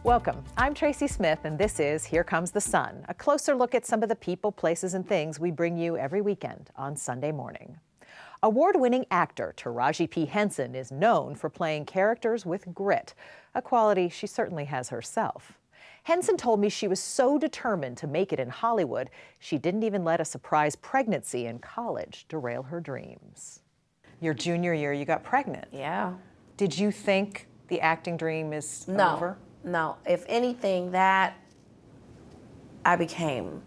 Welcome. I'm Tracy Smith, and this is Here Comes the Sun, a closer look at some of the people, places, and things we bring you every weekend on Sunday morning. Award-winning actor Taraji P. Henson is known for playing characters with grit, a quality she certainly has herself. Henson told me she was so determined to make it in Hollywood, she didn't even let a surprise pregnancy in college derail her dreams. Your junior year, you got pregnant. Yeah. Did you think the acting dream is over? No. If anything, that I became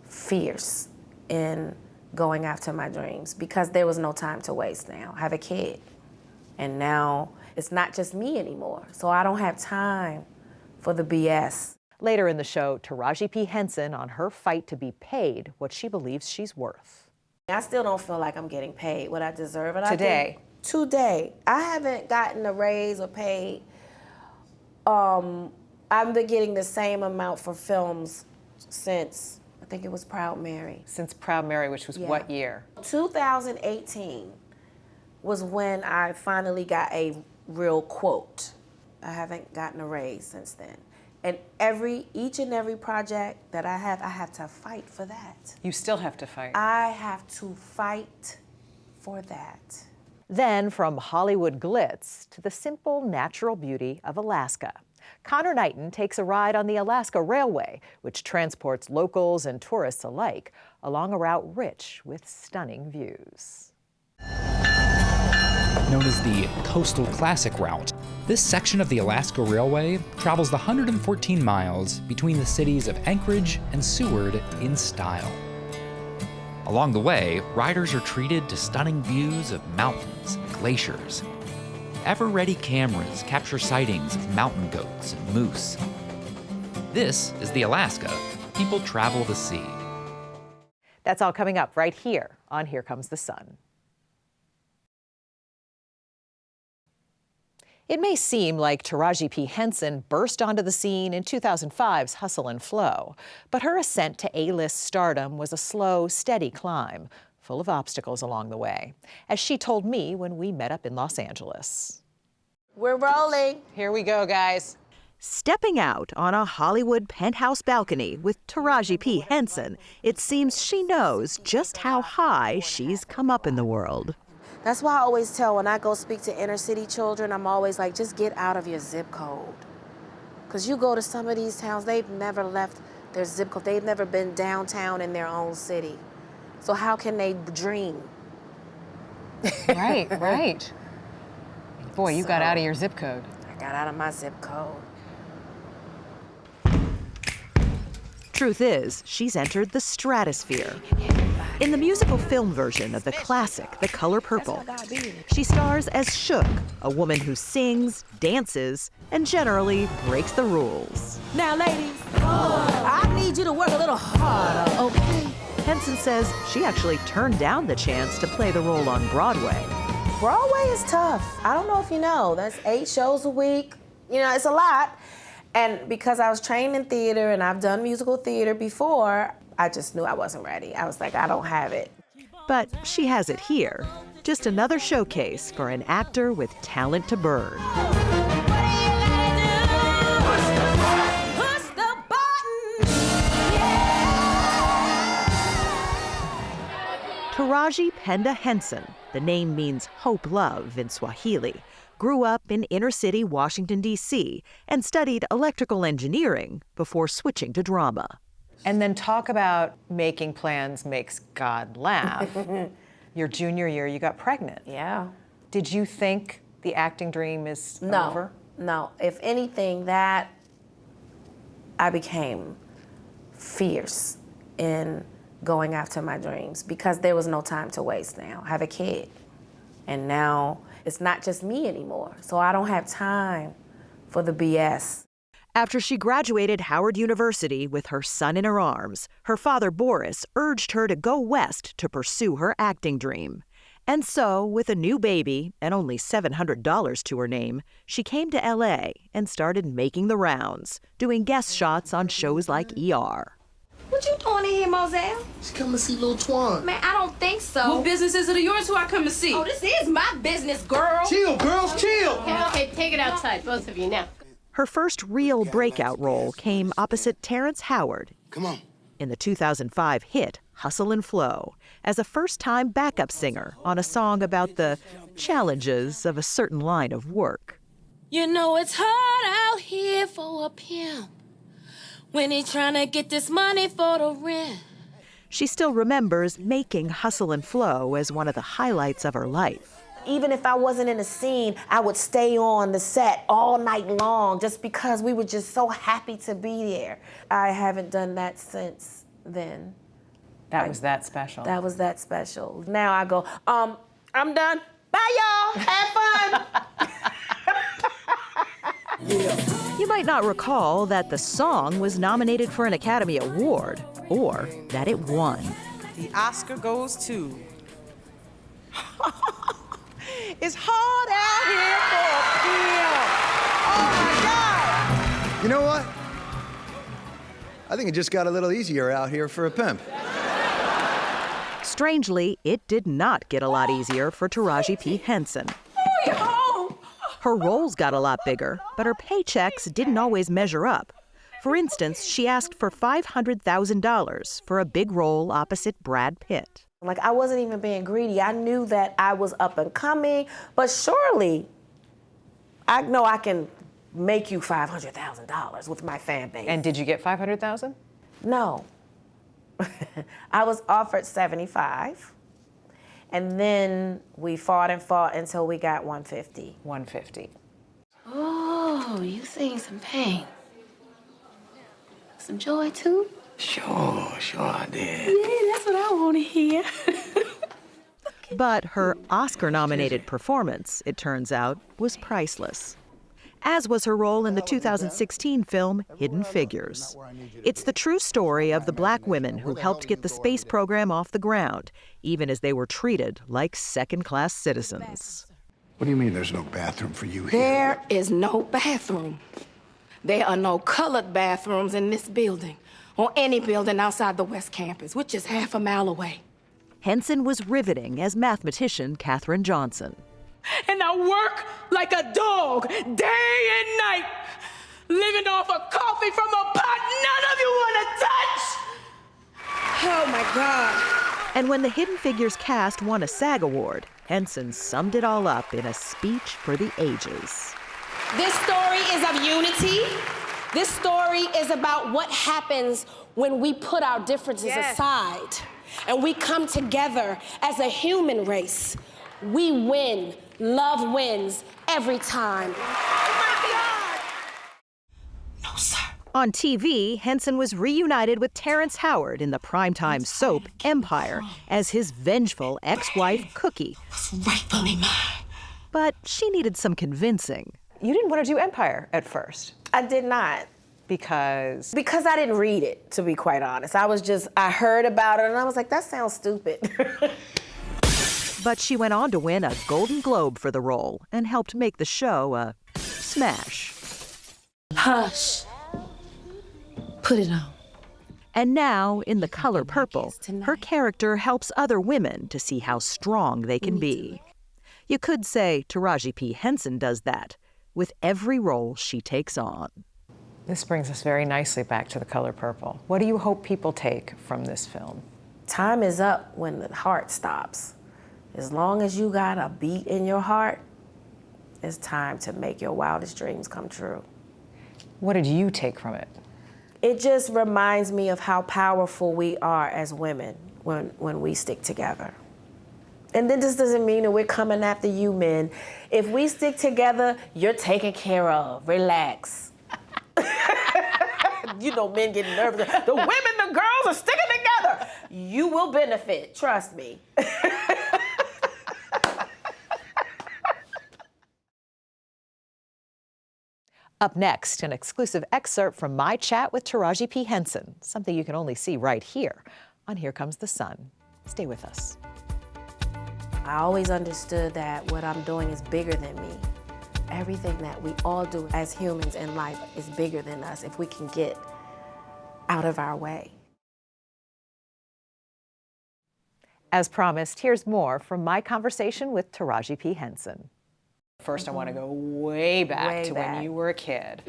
fierce in going after my dreams because there was no time to waste now. I have a kid. And now it's not just me anymore. So I don't have time for the BS. Later in the show, Taraji P. Henson on her fight to be paid what she believes she's worth. I still don't feel like I'm getting paid what I deserve. And Today? Today. I haven't gotten a raise or paid. I've been getting the same amount for films since, I think it was Proud Mary. Since Proud Mary, which was what year? 2018 was when I finally got a real quote. I haven't gotten a raise since then. And each and every project that I have to fight for that. You still have to fight. I have to fight for that. Then from Hollywood glitz to the simple natural beauty of Alaska. Conor Knighton takes a ride on the Alaska Railway, which transports locals and tourists alike along a route rich with stunning views. Known as the Coastal Classic Route, this section of the Alaska Railway travels the 114 miles between the cities of Anchorage and Seward in style. Along the way, riders are treated to stunning views of mountains and glaciers. Ever-ready cameras capture sightings of mountain goats and moose. This is the Alaska people travel to see. That's all coming up right here on Here Comes the Sun. It may seem like Taraji P. Henson burst onto the scene in 2005's Hustle and Flow, but her ascent to A-list stardom was a slow, steady climb, full of obstacles along the way, as she told me when we met up in Los Angeles. We're rolling. Here we go, guys. Stepping out on a Hollywood penthouse balcony with Taraji P. Henson, it seems she knows just how high she's come up in the world. That's why I always tell when I go speak to inner city children, I'm always like, just get out of your zip code. Because you go to some of these towns, they've never left their zip code. They've never been downtown in their own city. So how can they dream? Right, right. Boy, you got out of your zip code. I got out of my zip code. Truth is, she's entered the stratosphere. In the musical film version of the classic, The Color Purple, she stars as Shook, a woman who sings, dances, and generally breaks the rules. Now, ladies, I need you to work a little harder, okay? Henson says she actually turned down the chance to play the role on Broadway. Broadway is tough. I don't know if you know, that's 8 shows a week. You know, it's a lot. And because I was trained in theater and I've done musical theater before, I just knew I wasn't ready. I was like, I don't have it. But she has it here. Just another showcase for an actor with talent to burn. Taraji Penda Henson, the name means hope love in Swahili, grew up in inner-city Washington, D.C., and studied electrical engineering before switching to drama. And then talk about making plans makes God laugh. Your junior year, you got pregnant. Yeah. Did you think the acting dream is over? No. If anything, that I became fierce in going after my dreams because there was no time to waste now. I have a kid. And now it's not just me anymore. So I don't have time for the BS. After she graduated Howard University with her son in her arms, her father Boris urged her to go west to pursue her acting dream. And so, with a new baby and only $700 to her name, she came to L.A. and started making the rounds, doing guest shots on shows like ER. What you doing in here, Moselle? She come to see Lil Twan. Man, I don't think so. What business is it of yours who I come to see? Oh, this is my business, girl. Chill, girls, chill. Okay, take it outside, both of you now. Her first real breakout role came opposite Terrence Howard Come on. in the 2005 hit Hustle and Flow as a first-time backup singer on a song about the challenges of a certain line of work. You know it's hard out here for a pimp when he trying to get this money for the rent. She still remembers making Hustle and Flow as one of the highlights of her life. Even if I wasn't in a scene, I would stay on the set all night long just because we were just so happy to be there. I haven't done that since then. That was that special. That was that special. Now I go, I'm done. Bye, y'all. Have fun. You might not recall that the song was nominated for an Academy Award or that it won. The Oscar goes to... It's hard out here for a pimp. Oh, my God. You know what? I think it just got a little easier out here for a pimp. Strangely, it did not get a lot easier for Taraji P. Henson. Her roles got a lot bigger, but her paychecks didn't always measure up. For instance, she asked for $500,000 for a big role opposite Brad Pitt. Like, I wasn't even being greedy. I knew that I was up and coming, but surely I know I can make you $500,000 with my fan base. And did you get $500,000? No. I was offered 75. And then we fought and fought until we got 150. 150. Oh, you seen some pain. Some joy, too? Sure I did. Yeah, that's what I want to hear. But her Oscar-nominated performance, it turns out, was priceless. As was her role in the 2016 film Hidden Figures. It's the true story of the Black women who helped get the space program off the ground, even as they were treated like second-class citizens. What do you mean there's no bathroom for you here? There is no bathroom. There are no colored bathrooms in this building or any building outside the West Campus, which is half a mile away. Henson was riveting as mathematician Katherine Johnson. And I work like a dog day and night, living off of coffee from a pot none of you want to touch. Oh, my God. And when the Hidden Figures cast won a SAG award, Henson summed it all up in a speech for the ages. This story is of unity. This story is about what happens when we put our differences aside and we come together as a human race. We win. Love wins every time. No, sir. On TV, Henson was reunited with Terrence Howard in the primetime soap Empire as his vengeful ex-wife Cookie. It's rightfully mine. But she needed some convincing. You didn't want to do Empire at first. I did not. Because I didn't read it, to be quite honest. I heard about it and I was like, that sounds stupid. But she went on to win a Golden Globe for the role and helped make the show a smash. Hush. Put it on. And now, in The Color Purple, her character helps other women to see how strong they can be. You could say Taraji P. Henson does that with every role she takes on. this brings us very nicely back to The Color Purple. What do you hope people take from this film? Time is up when the heart stops. As long as you got a beat in your heart, it's time to make your wildest dreams come true. What did you take from it? It just reminds me of how powerful we are as women when we stick together. And then this doesn't mean that we're coming after you men. If we stick together, you're taken care of. Relax. You know, men get nervous. The women, the girls are sticking together. You will benefit, trust me. Up next, an exclusive excerpt from my chat with Taraji P. Henson, something you can only see right here on Here Comes the Sun. Stay with us. I always understood that what I'm doing is bigger than me. Everything that we all do as humans in life is bigger than us if we can get out of our way. As promised, here's more from my conversation with Taraji P. Henson. First, I want to go way back to when you were a kid.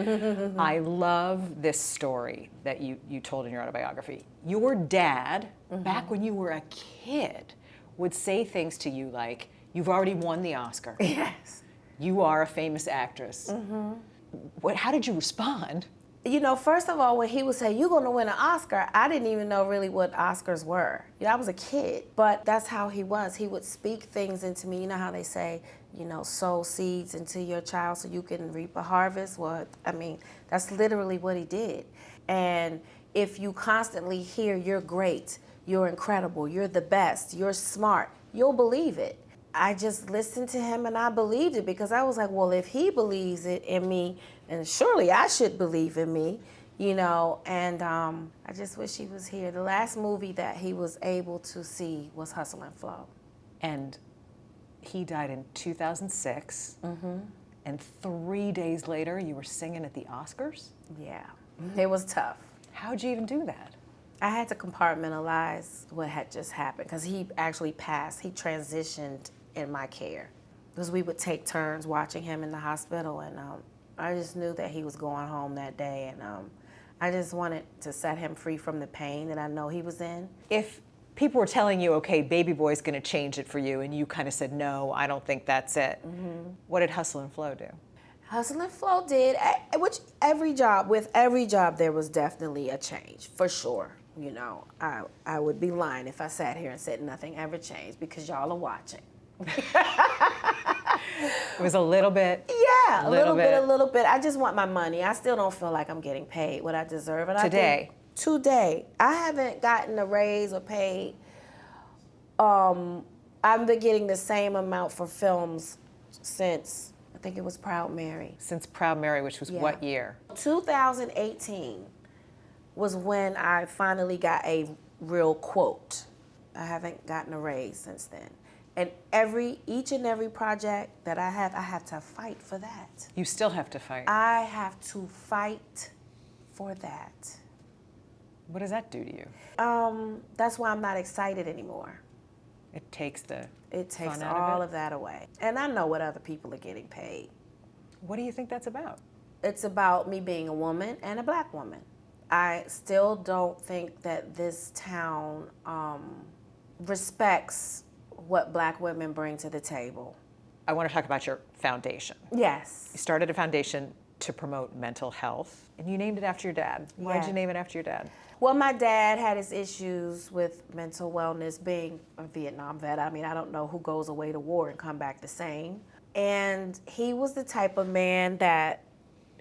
I love this story that you told in your autobiography. Your dad, back when you were a kid, would say things to you like, "You've already won the Oscar. Yes. You are a famous actress." How did you respond? You know, first of all, when he would say, "You're gonna win an Oscar," I didn't even know really what Oscars were. You know, I was a kid, but that's how he was. He would speak things into me. You know how they say, you know, sow seeds into your child so you can reap a harvest? Well, I mean, that's literally what he did. And if you constantly hear, "You're great, you're incredible, you're the best, you're smart," you'll believe it. I just listened to him and I believed it because I was like, well, if he believes it in me, then surely I should believe in me, you know, and I just wish he was here. The last movie that he was able to see was Hustle and Flow. And he died in 2006, and 3 days later you were singing at the Oscars? Yeah, it was tough. How'd you even do that? I had to compartmentalize what had just happened because he actually passed. He transitioned in my care because we would take turns watching him in the hospital, and I just knew that he was going home that day, and I just wanted to set him free from the pain that I know he was in. If people were telling you, okay, Baby Boy's gonna change it for you, and you kind of said, no, I don't think that's it, what did Hustle and Flow do? Hustle and Flow did, with every job there was definitely a change, for sure. You know, I would be lying if I sat here and said nothing ever changed because y'all are watching. It was a little bit. Yeah, a little bit. I just want my money. I still don't feel like I'm getting paid what I deserve. And today, I haven't gotten a raise or paid. I've been getting the same amount for films since, I think it was Proud Mary. Since Proud Mary, which was what year? 2018 was when I finally got a real quote. I haven't gotten a raise since then. And each and every project that I have to fight for that. You still have to fight. I have to fight for that. What does that do to you? That's why I'm not excited anymore. It takes all of that away. And I know what other people are getting paid. What do you think that's about? It's about me being a woman and a black woman. I still don't think that this town respects what black women bring to the table. I want to talk about your foundation. Yes. You started a foundation to promote mental health, and you named it after your dad. Why did you name it after your dad? Well, my dad had his issues with mental wellness, being a Vietnam vet. I mean, I don't know who goes away to war and come back the same. And he was the type of man that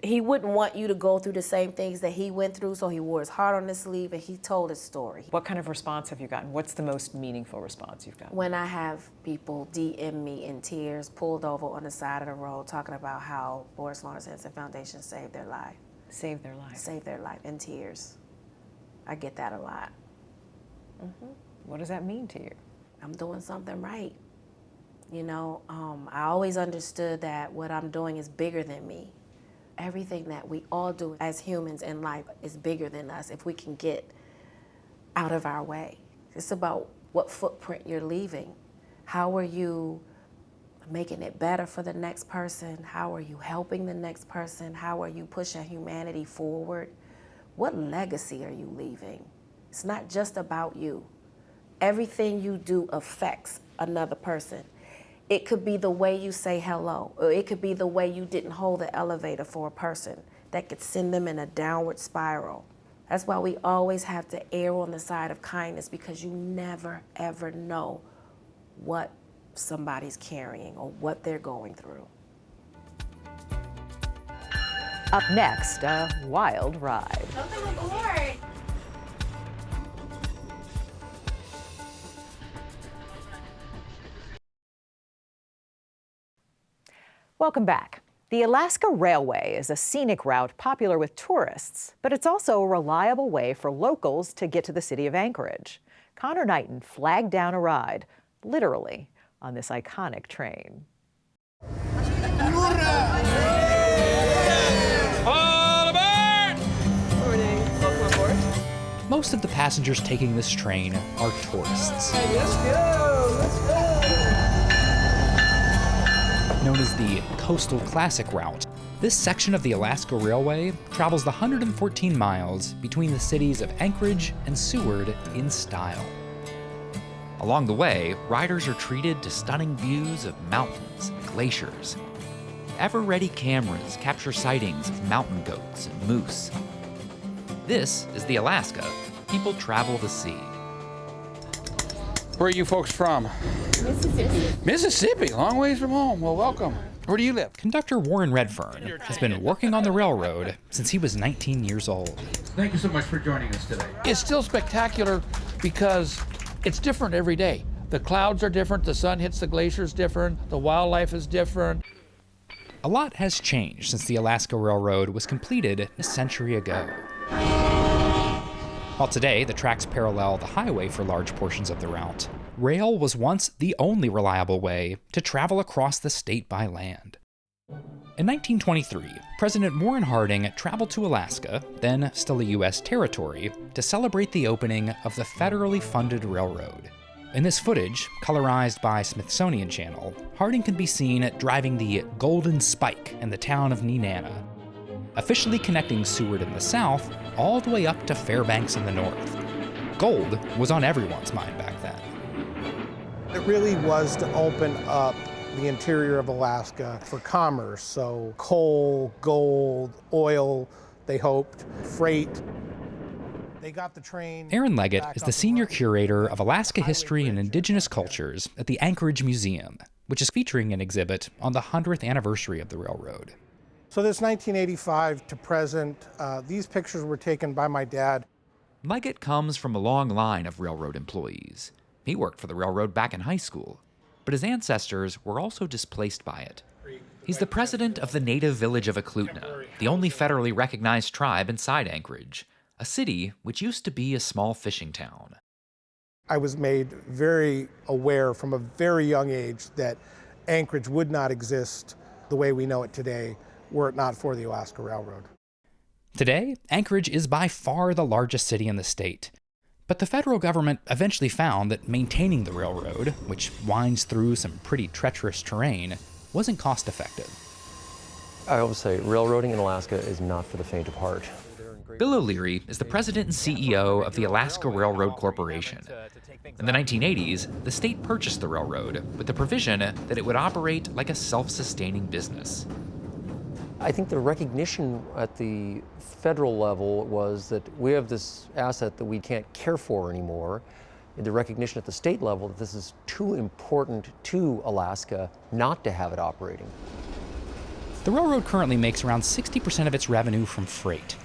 he wouldn't want you to go through the same things that he went through, so he wore his heart on his sleeve and he told his story. What kind of response have you gotten? What's the most meaningful response you've gotten? When I have people DM me in tears, pulled over on the side of the road, talking about how Boris Lawrence Henson Foundation saved their life. Saved their life. Saved their life in tears. I get that a lot. What does that mean to you? I'm doing something right. You know, I always understood that what I'm doing is bigger than me. Everything that we all do as humans in life is bigger than us if we can get out of our way. It's about what footprint you're leaving. How are you making it better for the next person? How are you helping the next person? How are you pushing humanity forward? What legacy are you leaving? It's not just about you. Everything you do affects another person. It could be the way you say hello, or it could be the way you didn't hold the elevator for a person that could send them in a downward spiral. That's why we always have to err on the side of kindness, because you never, ever know what somebody's carrying or what they're going through. Up next, a wild ride. Welcome aboard. Welcome back. The Alaska Railway is a scenic route popular with tourists, but it's also a reliable way for locals to get to the city of Anchorage. Conor Knighton flagged down a ride, literally, on this iconic train. All aboard! Morning. Welcome aboard. Most of the passengers taking this train are tourists. Let's go. known as the Coastal Classic Route. This section of the Alaska Railway travels the 114 miles between the cities of Anchorage and Seward in style. Along the way, riders are treated to stunning views of mountains and glaciers. Ever-ready cameras capture sightings of mountain goats and moose. This is the Alaska people travel to see. Where are you folks from? Mississippi. Mississippi, long ways from home. Well, welcome. Where do you live? Conductor Warren Redfern has been working on the railroad since he was 19 years old. Thank you so much for joining us today. It's still spectacular because it's different every day. The clouds are different, the sun hits the glaciers different, the wildlife is different. A lot has changed since the Alaska Railroad was completed a century ago. While today the tracks parallel the highway for large portions of the route, rail was once the only reliable way to travel across the state by land. In 1923, President Warren Harding traveled to Alaska, then still a U.S. territory, to celebrate the opening of the federally funded railroad. In this footage, colorized by Smithsonian Channel, Harding can be seen driving the Golden Spike in the town of Nenana, officially connecting Seward in the south all the way up to Fairbanks in the north. Gold was on everyone's mind back then. It really was to open up the interior of Alaska for commerce, so coal, gold, oil, they hoped, freight. They got the train. Aaron Leggett is the senior curator of Alaska history and indigenous cultures at the Anchorage Museum, which is featuring an exhibit on the 100th anniversary of the railroad. So this 1985 to present, these pictures were taken by my dad. Leggett comes from a long line of railroad employees. He worked for the railroad back in high school, but his ancestors were also displaced by it. He's the president of the native village of Eklutna, the only federally recognized tribe inside Anchorage, a city which used to be a small fishing town. I was made very aware from a very young age that Anchorage would not exist the way we know it today were it not for the Alaska Railroad. Today, Anchorage is by far the largest city in the state. But the federal government eventually found that maintaining the railroad, which winds through some pretty treacherous terrain, wasn't cost-effective. I always say railroading in Alaska is not for the faint of heart. Bill O'Leary is the president and CEO of the Alaska Railroad Corporation. In the 1980s, the state purchased the railroad with the provision that it would operate like a self-sustaining business. I think the recognition at the federal level was that we have this asset that we can't care for anymore. The recognition at the state level that this is too important to Alaska not to have it operating. The railroad currently makes around 60% of its revenue from freight.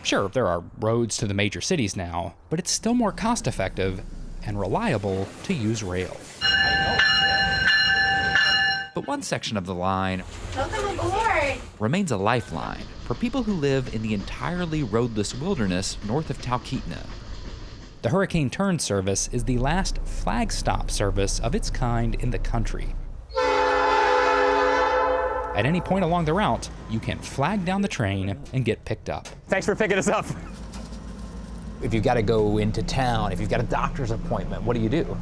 Sure, there are roads to the major cities now, but it's still more cost-effective and reliable to use rail. But one section of the line Welcome aboard. Remains a lifeline for people who live in the entirely roadless wilderness north of Talkeetna. The Hurricane Turn service is the last flag stop service of its kind in the country. At any point along the route, you can flag down the train and get picked up. Thanks for picking us up. If you've got to go into town, if you've got a doctor's appointment, what do you do?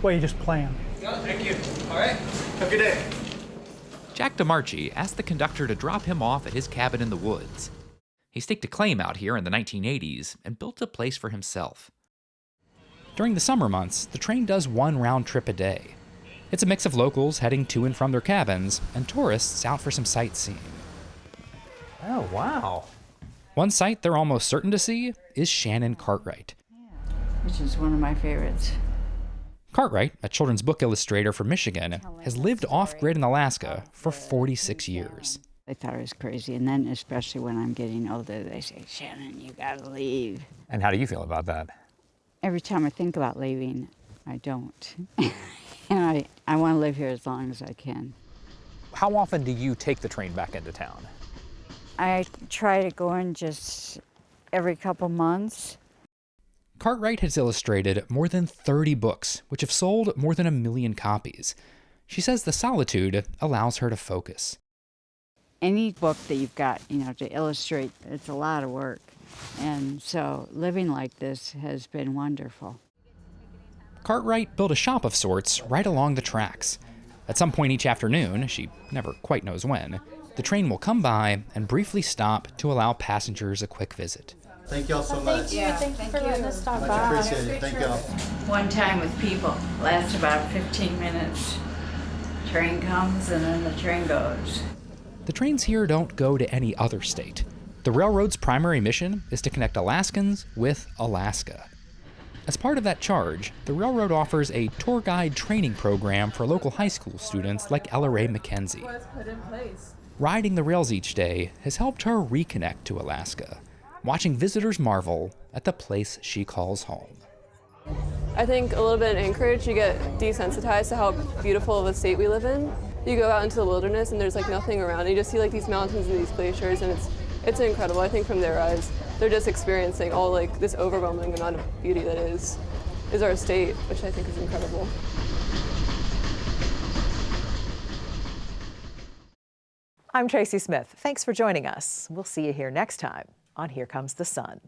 Well, you just plan. Thank you. All right. Have a good day. Jack DeMarchi asked the conductor to drop him off at his cabin in the woods. He staked a claim out here in the 1980s and built a place for himself. During the summer months, the train does one round trip a day. It's a mix of locals heading to and from their cabins and tourists out for some sightseeing. Oh, wow. One sight they're almost certain to see is Shannon Cartwright. Which is one of my favorites. Cartwright, a children's book illustrator from Michigan, has lived off-grid in Alaska for 46 years. They thought I was crazy, and then especially when I'm getting older, they say, Shannon, you gotta leave. And how do you feel about that? Every time I think about leaving, I don't. And I want to live here as long as I can. How often do you take the train back into town? I try to go in just every couple months. Cartwright has illustrated more than 30 books, which have sold more than 1 million copies. She says the solitude allows her to focus. Any book that you've got, to illustrate, it's a lot of work. And so living like this has been wonderful. Cartwright built a shop of sorts right along the tracks. At some point each afternoon, she never quite knows when, the train will come by and briefly stop to allow passengers a quick visit. Thank y'all so much. Thank you for letting us stop Much by. appreciated. Thank y'all. One time with people lasts about 15 minutes. Train comes and then the train goes. The trains here don't go to any other state. The railroad's primary mission is to connect Alaskans with Alaska. As part of that charge, the railroad offers a tour guide training program for local high school students like Ella Ray McKenzie. Riding the rails each day has helped her reconnect to Alaska, watching visitors marvel at the place she calls home. I think a little bit in Anchorage, you get desensitized to how beautiful of a state we live in. You go out into the wilderness and there's like nothing around. You just see like these mountains and these glaciers, and it's incredible. I think from their eyes, they're just experiencing all like this overwhelming amount of beauty that is our state, which I think is incredible. I'm Tracy Smith. Thanks for joining us. We'll see you here next time on Here Comes the Sun.